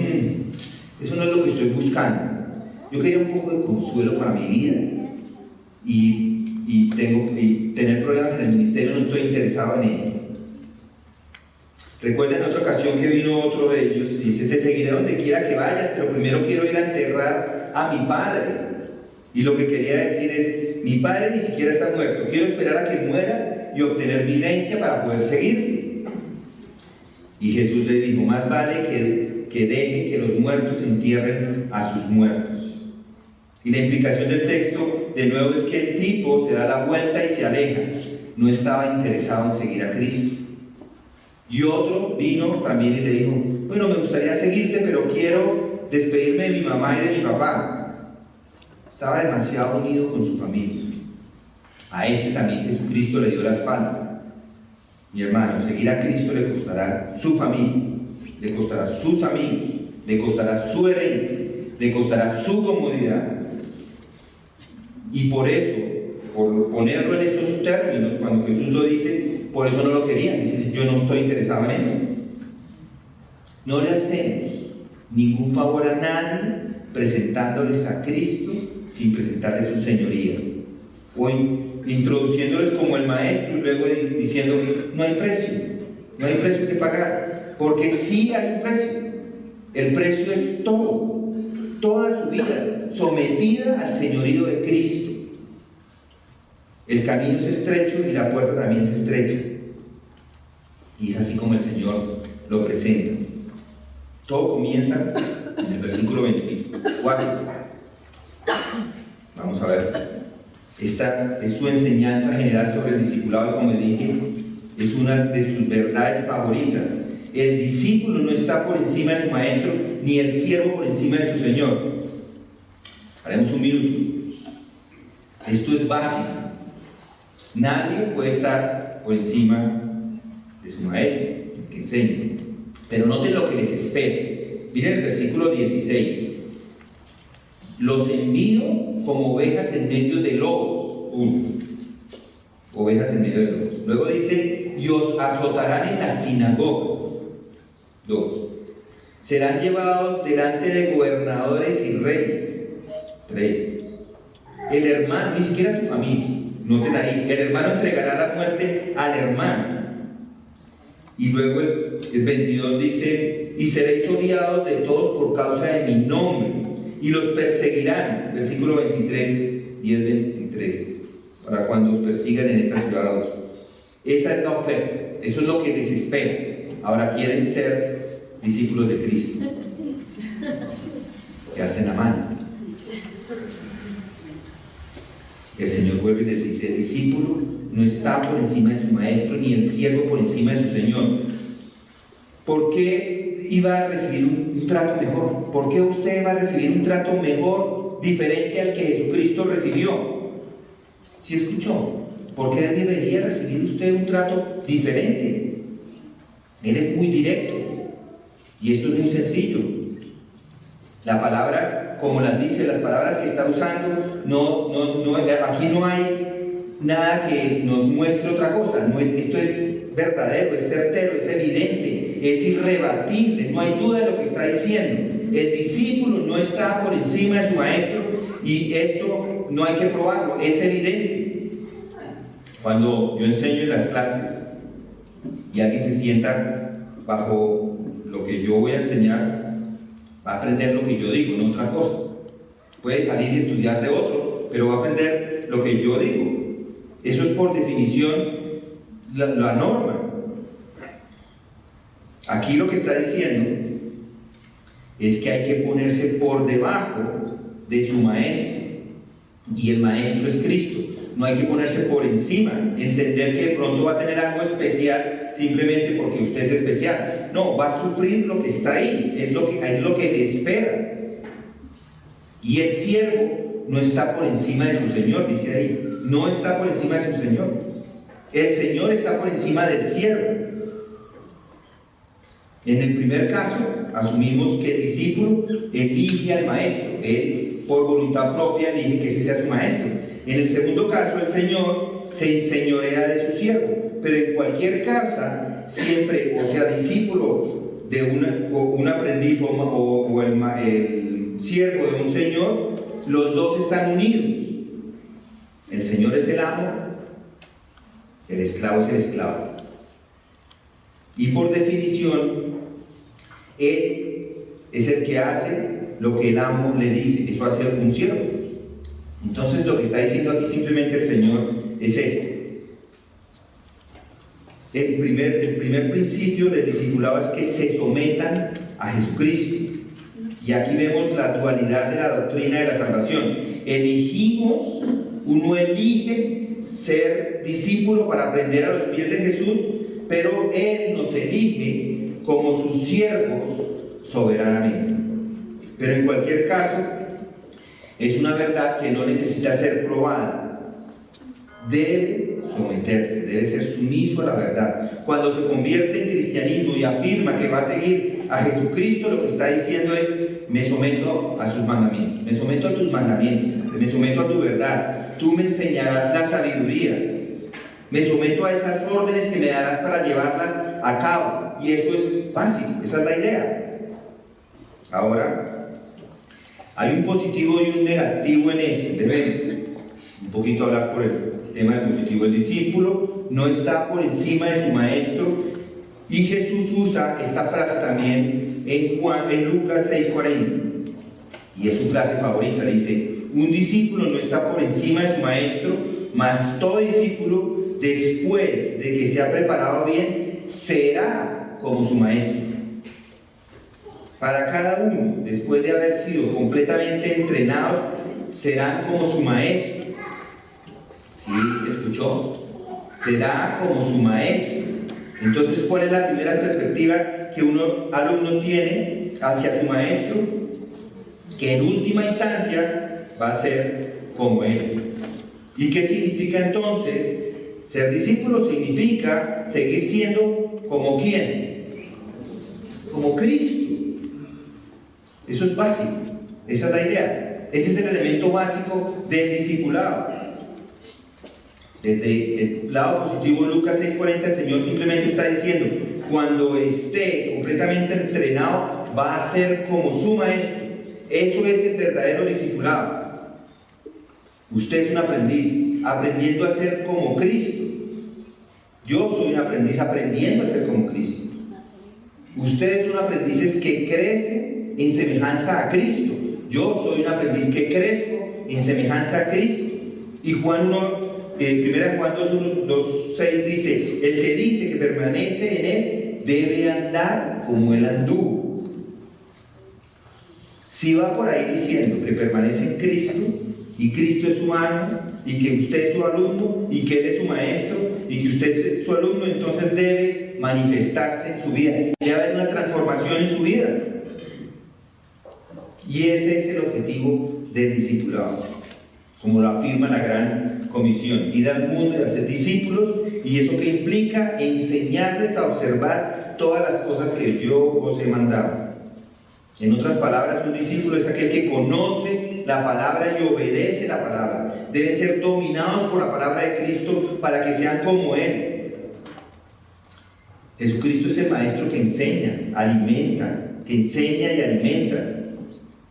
S1: eso no es lo que estoy buscando. Yo quería un poco de consuelo para mi vida y tener problemas en el ministerio, no estoy interesado en ellos. Recuerden otra ocasión que vino otro de ellos y dice, te seguiré donde quiera que vayas, pero primero quiero ir a enterrar a mi padre. Y lo que quería decir es, mi padre ni siquiera está muerto, quiero esperar a que muera y obtener mi herencia para poder seguir. Y Jesús le dijo, más vale que dejen que los muertos entierren a sus muertos. Y la implicación del texto, de nuevo, es que el tipo se da la vuelta y se aleja. No estaba interesado en seguir a Cristo. Y otro vino también y le dijo, bueno, me gustaría seguirte, pero quiero despedirme de mi mamá y de mi papá. Estaba demasiado unido con su familia. A este también Jesucristo le dio la espalda. Mi hermano, seguir a Cristo le costará su familia, le costará sus amigos, le costará su herencia, le costará su comodidad. Y por eso, por ponerlo en esos términos, cuando Jesús lo dice, por eso no lo querían. Dice, yo no estoy interesado en eso. No le hacemos ningún favor a nadie presentándoles a Cristo sin presentarles su señoría. O introduciéndoles como el maestro y luego diciendo, no hay precio que pagar. Porque sí hay un precio. El precio es todo, toda su vida sometida al señorío de Cristo. El camino es estrecho y la puerta también es estrecha. Y es así como el Señor lo presenta. Todo comienza en el versículo 24. Vamos a ver. Esta es su enseñanza general sobre el discipulado, como dije, es una de sus verdades favoritas. El discípulo no está por encima de su maestro, ni el siervo por encima de su señor. Haremos un minuto. Esto es básico. Nadie puede estar por encima de su maestro, que enseña. Pero noten lo que les espera. Miren el versículo 16. Los envío como ovejas en medio de lobos. 1. Ovejas en medio de lobos. Luego dice, y os azotarán en las sinagogas. 2. Serán llevados delante de gobernadores y reyes. 3. El hermano, ni siquiera su familia, noten ahí, el hermano entregará la muerte al hermano. Y luego el 22 dice, y seréis odiados de todos por causa de mi nombre, y los perseguirán. Versículo 23, 10, 23, para cuando os persigan en estas ciudades. Esa es la oferta, eso es lo que les espera. Ahora quieren ser discípulos de Cristo, que hacen la mano. El Señor vuelve y les dice, el discípulo no está por encima de su maestro, ni el siervo por encima de su señor. ¿Por qué iba a recibir un trato mejor? ¿Por qué usted va a recibir un trato mejor, diferente al que Jesucristo recibió? ¿Sí escuchó? ¿Por qué debería recibir usted un trato diferente? Él es muy directo. Y esto es muy sencillo. La palabra, como las dice, las palabras que está usando, aquí no hay nada que nos muestre otra cosa. Esto es verdadero, es certero, es evidente, es irrebatible, no hay duda de lo que está diciendo. El discípulo no está por encima de su maestro y esto no hay que probarlo, es evidente. Cuando yo enseño en las clases y alguien se sienta bajo lo que yo voy a enseñar, va a aprender lo que yo digo, no otra cosa. Puede salir y estudiar de otro, pero va a aprender lo que yo digo. Eso es por definición la norma. Aquí lo que está diciendo es que hay que ponerse por debajo de su maestro, y el maestro es Cristo. No hay que ponerse por encima, entender que de pronto va a tener algo especial simplemente porque usted es especial. No, va a sufrir lo que está ahí, es lo que le espera. Y el siervo no está por encima de su señor, dice ahí. No está por encima de su señor. El señor está por encima del siervo. En el primer caso, asumimos que el discípulo elige al maestro. Él, por voluntad propia, elige que ese sea su maestro. En el segundo caso, el Señor se enseñorea de su siervo. Pero en cualquier caso, siempre, o sea, discípulo de un aprendiz o el siervo de un señor, los dos están unidos. El Señor es el amo, el esclavo es el esclavo. Y por definición, Él es el que hace lo que el amo le dice. Eso hace un siervo. Entonces lo que está diciendo aquí simplemente el Señor es esto. El primer principio del discipulado es que se sometan a Jesucristo. Y aquí vemos la dualidad de la doctrina de la salvación. Uno elige ser discípulo para aprender a los pies de Jesús, pero Él nos elige como sus siervos soberanamente. Pero en cualquier caso, es una verdad que no necesita ser probada. Debe someterse, debe ser sumiso a la verdad. Cuando se convierte en cristianismo y afirma que va a seguir a Jesucristo, lo que está diciendo es: me someto a sus mandamientos, me someto a tus mandamientos. me someto a tu verdad, tú me enseñarás la sabiduría, me someto a esas órdenes que me darás para llevarlas a cabo, y eso es fácil, esa es la idea. Ahora, hay un positivo y un negativo en esto. Deben un poquito hablar por el tema del positivo. El discípulo no está por encima de su maestro, y Jesús usa esta frase también en Lucas 6:40, y es su frase favorita. Dice: un discípulo no está por encima de su maestro, mas todo discípulo, después de que se ha preparado bien, será como su maestro. Para cada uno, después de haber sido completamente entrenados, serán como su maestro. ¿Sí? ¿Escuchó? Será como su maestro. Entonces, ¿cuál es la primera perspectiva que un alumno tiene hacia su maestro? Que en última instancia va a ser como él. ¿Y qué significa entonces? Ser discípulo significa seguir siendo como ¿quién? Como Cristo. Eso es básico, esa es la idea. Ese es el elemento básico del discipulado. Desde el lado positivo, Lucas 6:40, el Señor simplemente está diciendo: cuando esté completamente entrenado, va a ser como su maestro. Eso es el verdadero discipulado. Usted es un aprendiz, aprendiendo a ser como Cristo. Yo soy un aprendiz aprendiendo a ser como Cristo. Ustedes son aprendices que crecen en semejanza a Cristo. Yo soy un aprendiz que crezco en semejanza a Cristo. Y Juan 2:6 dice: el que dice que permanece en él debe andar como él anduvo. Si va por ahí diciendo que permanece en Cristo, y Cristo es su amo, y que usted es su alumno, y que él es su maestro, y que usted es su alumno, entonces debe manifestarse en su vida, debe haber una transformación en su vida. Y ese es el objetivo del discipulado, como lo afirma la Gran Comisión: ir al mundo y hacer discípulos. Y eso que implica enseñarles a observar todas las cosas que yo os he mandado. En otras palabras, un discípulo es aquel que conoce la palabra y obedece la palabra. Deben ser dominados por la palabra de Cristo para que sean como Él. Jesucristo es el maestro que enseña, alimenta, que enseña y alimenta.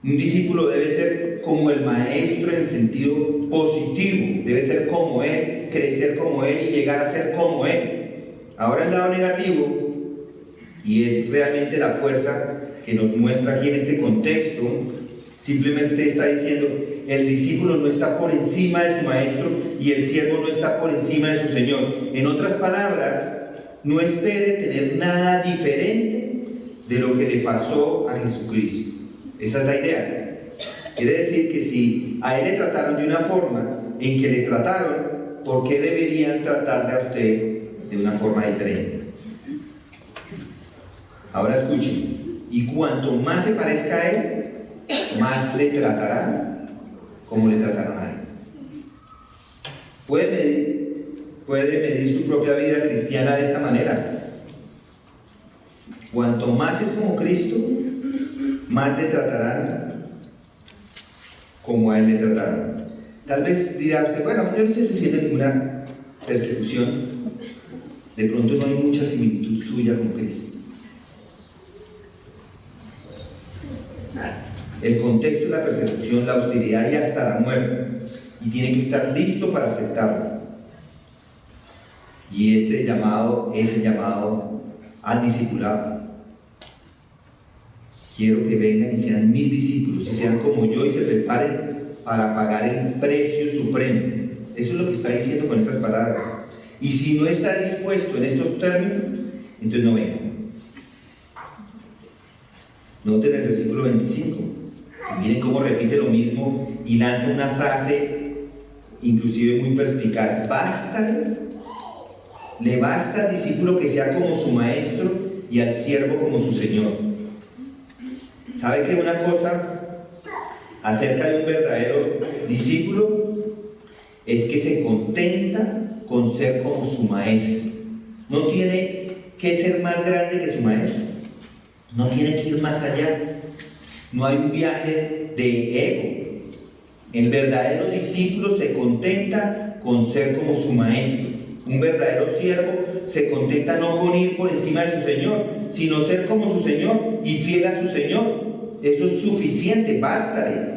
S1: Un discípulo debe ser como el maestro en el sentido positivo, debe ser como él, crecer como él y llegar a ser como él. Ahora el lado negativo, y es realmente la fuerza que nos muestra aquí en este contexto, simplemente está diciendo: el discípulo no está por encima de su maestro y el siervo no está por encima de su señor. En otras palabras, no espere tener nada diferente de lo que le pasó a Jesucristo. Esa es la idea. Quiere decir que si a él le trataron de una forma en que le trataron, ¿por qué deberían tratarle a usted de una forma diferente? Ahora escuchen: y cuanto más se parezca a él, más le tratarán como le trataron a él. Puede medir su propia vida cristiana de esta manera. Cuanto más es como Cristo, más le tratarán como a él le trataron. Tal vez dirá usted: bueno, yo no estoy diciendo ninguna persecución, de pronto no hay mucha similitud suya con Cristo. El contexto es la persecución, la hostilidad y hasta la muerte, y tiene que estar listo para aceptarlo. Y este llamado es el llamado al discipulado. Quiero que vengan y sean mis discípulos, y sean como yo, y se preparen para pagar el precio supremo. Eso es lo que está diciendo con estas palabras. Y si no está dispuesto en estos términos, entonces no venga. Noten el versículo 25. Miren cómo repite lo mismo y lanza una frase inclusive muy perspicaz: le basta al discípulo que sea como su maestro y al siervo como su señor. ¿Sabe que una cosa acerca de un verdadero discípulo es que se contenta con ser como su maestro? No tiene que ser más grande que su maestro, no tiene que ir más allá. No hay un viaje de ego, El verdadero discípulo se contenta con ser como su maestro. Un verdadero siervo se contenta no con ir por encima de su Señor, sino ser como su Señor y fiel a su Señor. Eso es suficiente, basta de él.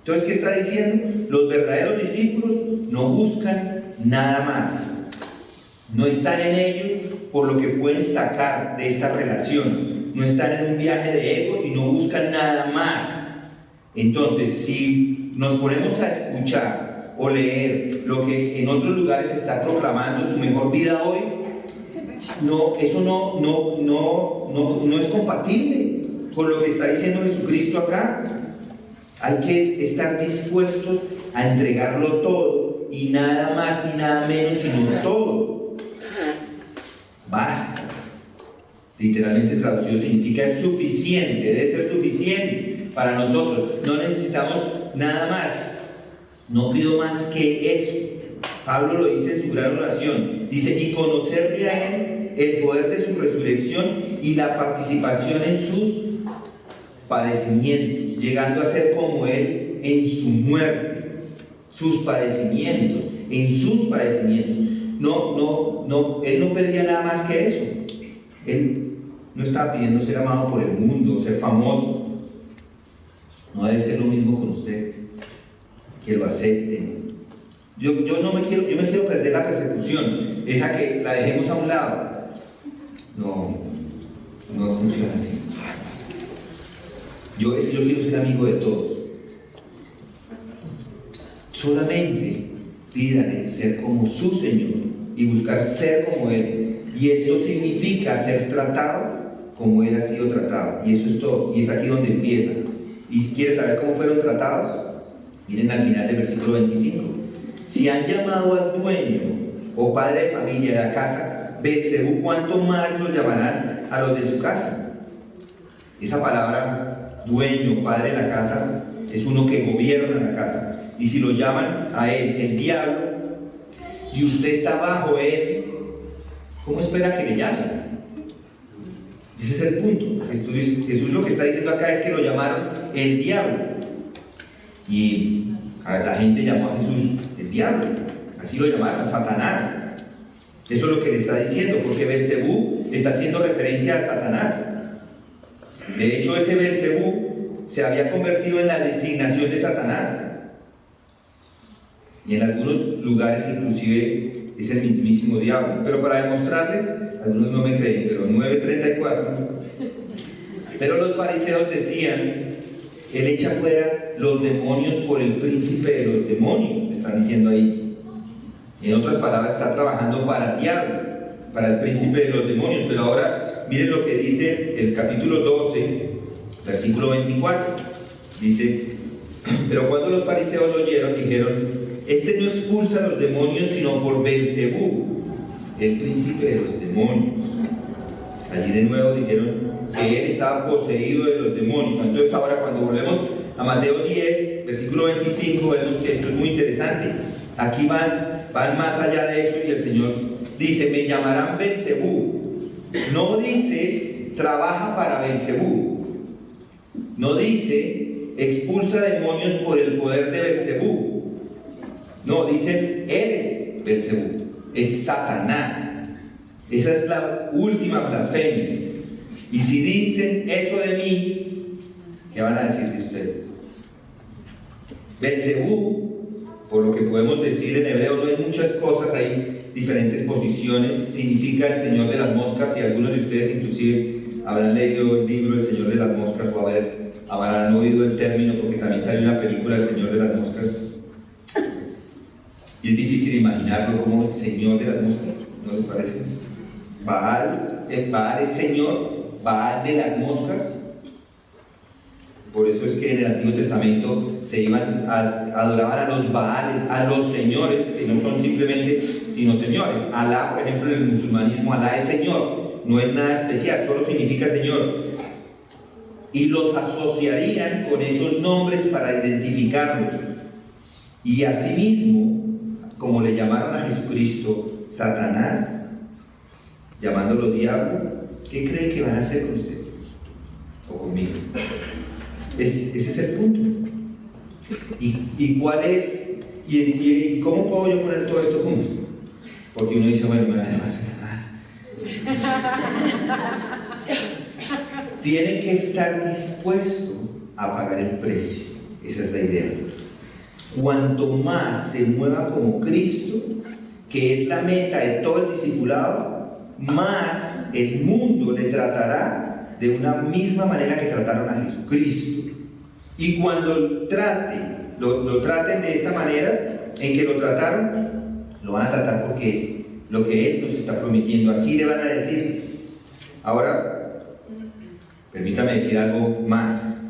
S1: Entonces, ¿qué está diciendo? Los verdaderos discípulos no buscan nada más. No están en ello por lo que pueden sacar de esta relación. No están en un viaje de ego y no buscan nada más. Entonces, si nos ponemos a escuchar o leer lo que en otros lugares está proclamando su mejor vida hoy, eso no es compatible con lo que está diciendo Jesucristo acá. Hay que estar dispuestos a entregarlo todo y nada más ni nada menos, sino todo. Basta. Literalmente traducido significa es suficiente, debe ser suficiente para nosotros. No necesitamos nada más. No pido más que eso. Pablo lo dice en su gran oración. Dice, y conocerle a él el poder de su resurrección y la participación en sus padecimientos, llegando a ser como él en su muerte, sus padecimientos, en sus padecimientos. Él no pedía nada más que eso. Él no estaba pidiendo ser amado por el mundo, ser famoso. No debe ser lo mismo con usted, que lo acepten. Yo me quiero perder la persecución, esa que la dejemos a un lado. No funciona así. Yo quiero ser amigo de todos. Solamente pídale ser como su Señor y buscar ser como Él. Y eso significa ser tratado como Él ha sido tratado. Y eso es todo. Y es aquí donde empieza. ¿Y quieres saber cómo fueron tratados? Miren al final del versículo 25. Si han llamado al dueño o padre de familia de la casa Beelzebú, ¿cuánto más lo llamarán a los de su casa? Esa palabra dueño, padre de la casa, es uno que gobierna la casa. Y si lo llaman a él el diablo y usted está bajo él, ¿cómo espera que le llamen? Ese es el punto. Jesús lo que está diciendo acá es que lo llamaron el diablo. Y la gente llamó a Jesús el diablo. Así lo llamaron, Satanás. Eso es lo que le está diciendo, porque Beelzebú está haciendo referencia a Satanás. De hecho, ese Beelzebú se había convertido en la designación de Satanás. Y en algunos lugares inclusive es el mismísimo diablo. Pero para demostrarles, algunos no me creen, pero 9:34. Pero los fariseos decían, él echa fuera los demonios por el príncipe de los demonios, están diciendo ahí. En otras palabras, está trabajando para el diablo, para el príncipe de los demonios. Pero ahora miren lo que dice el capítulo 12, versículo 24. Dice, pero cuando los fariseos lo oyeron, dijeron, este no expulsa a los demonios sino por Beelzebú, el príncipe de los demonios. Allí de nuevo dijeron que él estaba poseído de los demonios. Entonces ahora cuando volvemos a Mateo 10, versículo 25, vemos que esto es muy interesante. Aquí van más allá de esto y el Señor dice, me llamarán Beelzebú. No dice, trabaja para Beelzebú. No dice, expulsa demonios por el poder de Beelzebú. No, dicen, eres Beelzebú, es Satanás. Esa es la última blasfemia. Y si dicen eso de mí, ¿qué van a decir de ustedes? Beelzebú, por lo que podemos decir en hebreo, no hay muchas cosas, hay diferentes posiciones, significa el Señor de las moscas, y algunos de ustedes inclusive habrán leído el libro El Señor de las Moscas, o habrán oído el término, porque también sale una película El Señor de las Moscas. Y es difícil imaginarlo como el Señor de las Moscas, ¿no les parece? Baal es Señor, Baal de las moscas. Por eso es que en el Antiguo Testamento adoraban a los Baales, a los señores, que no son simplemente sino señores. Alá, por ejemplo, en el musulmanismo, Alá es Señor, no es nada especial, solo significa Señor. Y los asociarían con esos nombres para identificarlos. Y asimismo, como le llamaron a Jesucristo Satanás, llamándolo diablo, ¿qué creen que van a hacer con ustedes? O conmigo. Ese es el punto. ¿Y cuál es? ¿Y cómo puedo yo poner todo esto junto? Porque uno dice, bueno, me va a llamar Satanás. Tiene que estar dispuesto a pagar el precio. Esa es la idea. Cuanto más se mueva como Cristo, que es la meta de todo el discipulado, más el mundo le tratará de una misma manera que trataron a Jesucristo. Y cuando lo traten de esta manera en que lo trataron, lo van a tratar porque es lo que Él nos está prometiendo. Así le van a decir. Ahora, permítame decir algo más.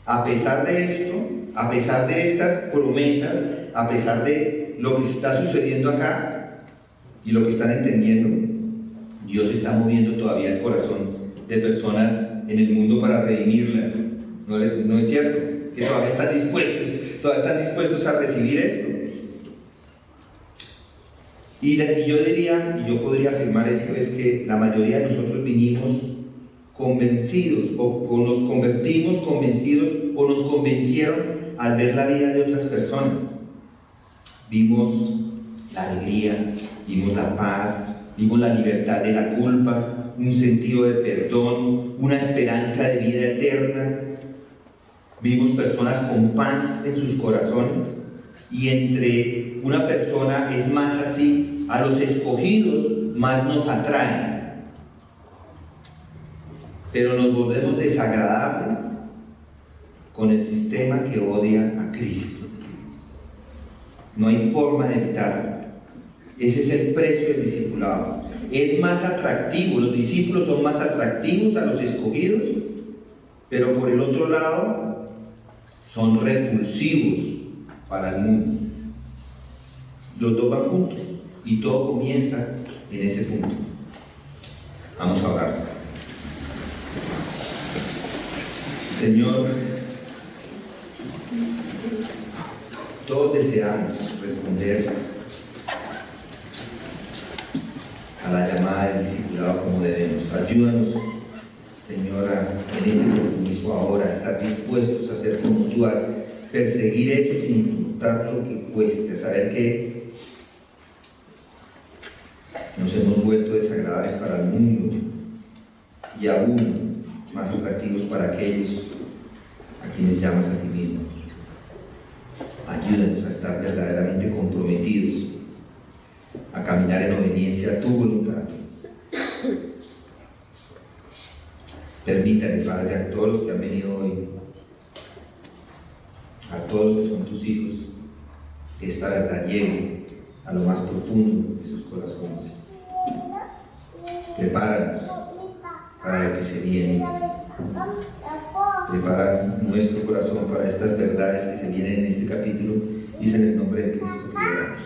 S1: A pesar de esto, a pesar de estas promesas, a pesar de lo que está sucediendo acá y lo que están entendiendo, Dios está moviendo todavía el corazón de personas en el mundo para redimirlas. ¿No es cierto? Que todavía están dispuestos a recibir esto. Y yo diría, y yo podría afirmar esto, es que la mayoría de nosotros vinimos convencidos, o nos convertimos convencidos, o nos convencieron al ver la vida de otras personas. Vimos la alegría, vimos la paz, vimos la libertad de la culpa, un sentido de perdón, una esperanza de vida eterna. Vimos personas con paz en sus corazones, y entre una persona es más así, a los escogidos más nos atraen. Pero nos volvemos desagradables con el sistema que odia a Cristo. No hay forma de evitarlo. Ese es el precio del discipulado. Es más atractivo, los discípulos son más atractivos a los escogidos, pero por el otro lado son repulsivos para el mundo. Los dos van juntos y todo comienza en ese punto. Vamos a orar. Señor, todos deseamos responder a la llamada del discipulado como debemos. Ayúdanos, Señora, en este compromiso ahora, a estar dispuestos a ser como tú, a perseguir eso sin importar lo que cueste, a saber que nos hemos vuelto desagradables para el mundo y aún más atractivos para aquellos a quienes llamas a ti mismo. Ayúdanos a estar verdaderamente comprometidos a caminar en obediencia a tu voluntad. Permítame, Padre, a todos los que han venido hoy, a todos los que son tus hijos, que esta verdad llegue a lo más profundo de sus corazones. Prepáranos para lo que se viene. Prepara nuestro corazón para estas verdades que se vienen en este capítulo. Dice en el nombre de Cristo que oramos.